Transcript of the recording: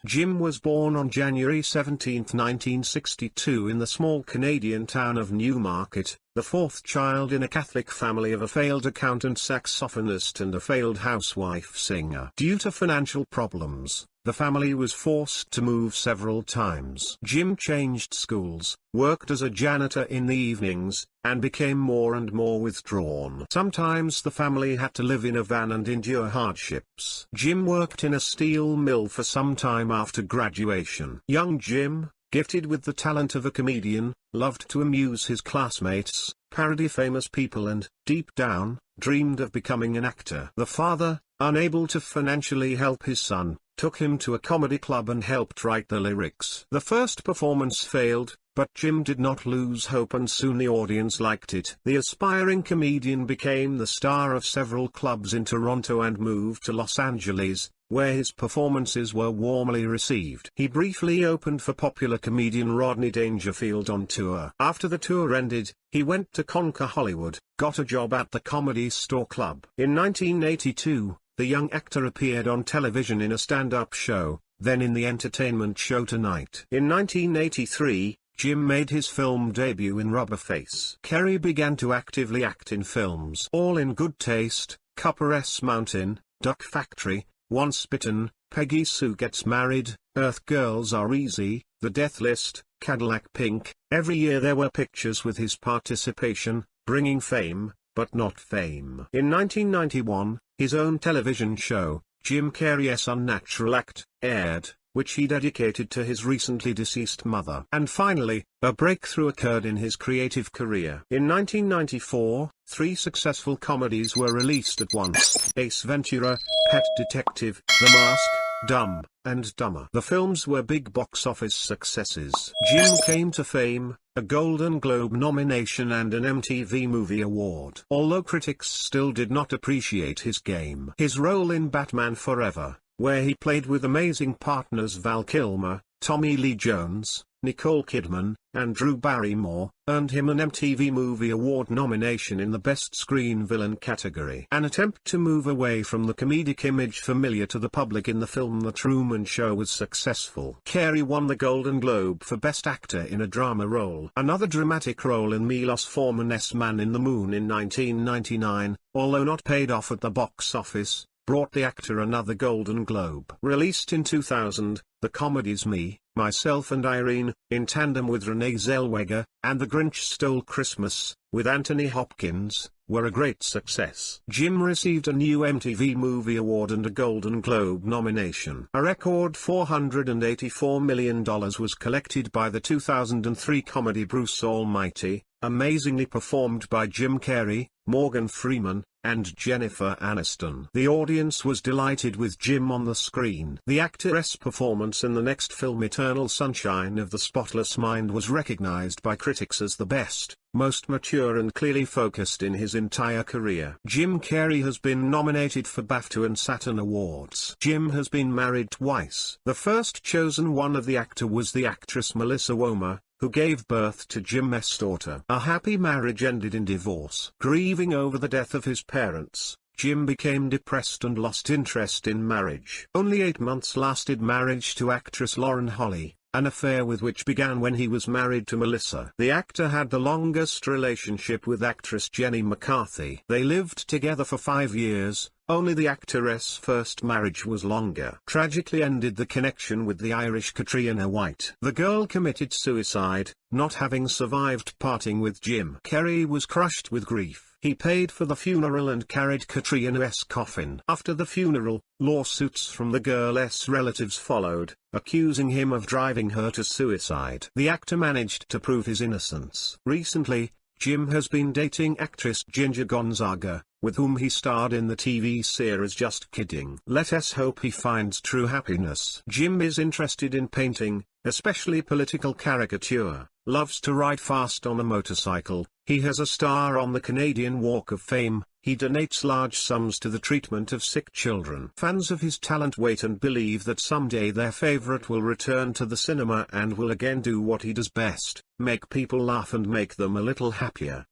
Jim was born on January 17, 1962 in the small Canadian town of Newmarket, the fourth child in a Catholic family of a failed accountant saxophonist and a failed housewife singer. Due to financial problems, the family was forced to move several times. Jim changed schools, worked as a janitor in the evenings, and became more and more withdrawn. Sometimes the family had to live in a van and endure hardships. Jim worked in a steel mill for some time after graduation. Young Jim, gifted with the talent of a comedian, loved to amuse his classmates, parody famous people and, deep down, dreamed of becoming an actor. The father, unable to financially help his son, took him to a comedy club and helped write the lyrics. The first performance failed, but Jim did not lose hope and soon the audience liked it. The aspiring comedian became the star of several clubs in Toronto and moved to Los Angeles, where his performances were warmly received. He briefly opened for popular comedian Rodney Dangerfield on tour. After the tour ended, he went to conquer Hollywood, got a job at the Comedy Store Club. In 1982, the young actor appeared on television in a stand-up show, then in the entertainment show Tonight. In 1983, Jim made his film debut in Rubberface. Carrey began to actively act in films All in Good Taste, Copper-S Mountain, Duck Factory, Once Bitten, Peggy Sue Gets Married, Earth Girls Are Easy, The Death List, Cadillac Pink. Every year there were pictures with his participation, bringing fame, but not fame. In 1991, his own television show, Jim Carrey's Unnatural Act, aired, which he dedicated to his recently deceased mother. And finally, a breakthrough occurred in his creative career. In 1994, 3 successful comedies were released at once: Ace Ventura, Pet Detective, The Mask, Dumb and Dumber. The films were big box office successes. Jim came to fame, a Golden Globe nomination and an MTV Movie Award. Although critics still did not appreciate his game. His role in Batman Forever, where he played with amazing partners Val Kilmer, Tommy Lee Jones, Nicole Kidman, and Drew Barrymore, earned him an MTV Movie Award nomination in the Best Screen Villain category. An attempt to move away from the comedic image familiar to the public in the film The Truman Show was successful. Carrey won the Golden Globe for Best Actor in a Drama Role. Another dramatic role in Milos Forman's Man in the Moon in 1999, although not paid off at the box office, brought the actor another Golden Globe. Released in 2000, the comedies Me, Myself and Irene, in tandem with Renee Zellweger, and The Grinch Stole Christmas, with Anthony Hopkins, were a great success. Jim received a new MTV Movie Award and a Golden Globe nomination. A record $484 million was collected by the 2003 comedy Bruce Almighty, amazingly performed by Jim Carrey, Morgan Freeman, and Jennifer Aniston. The audience was delighted with Jim on the screen. The actor's performance in the next film Eternal Sunshine of the Spotless Mind was recognized by critics as the best, most mature and clearly focused in his entire career. Jim Carrey has been nominated for BAFTA and Saturn Awards. Jim has been married twice. The first chosen one of the actor was the actress Melissa Womer, who gave birth to Jim's daughter. A happy marriage ended in divorce. Grieving over the death of his parents, Jim became depressed and lost interest in marriage. Only 8 months lasted marriage to actress Lauren Holly, an affair with which began when he was married to Melissa. The actor had the longest relationship with actress Jenny McCarthy. They lived together for 5 years. Only the actor's first marriage was longer. Tragically ended the connection with the Irish Catriona White. The girl committed suicide, not having survived parting with Jim. Carrey was crushed with grief. He paid for the funeral and carried Catriona's coffin. After the funeral, lawsuits from the girl's relatives followed, accusing him of driving her to suicide. The actor managed to prove his innocence. Recently, Jim has been dating actress Ginger Gonzaga, with whom he starred in the TV series Just Kidding. Let us hope he finds true happiness. Jim is interested in painting, especially political caricature, loves to ride fast on a motorcycle. He has a star on the Canadian Walk of Fame. He donates large sums to the treatment of sick children. Fans of his talent wait and believe that someday their favorite will return to the cinema and will again do what he does best, make people laugh and make them a little happier.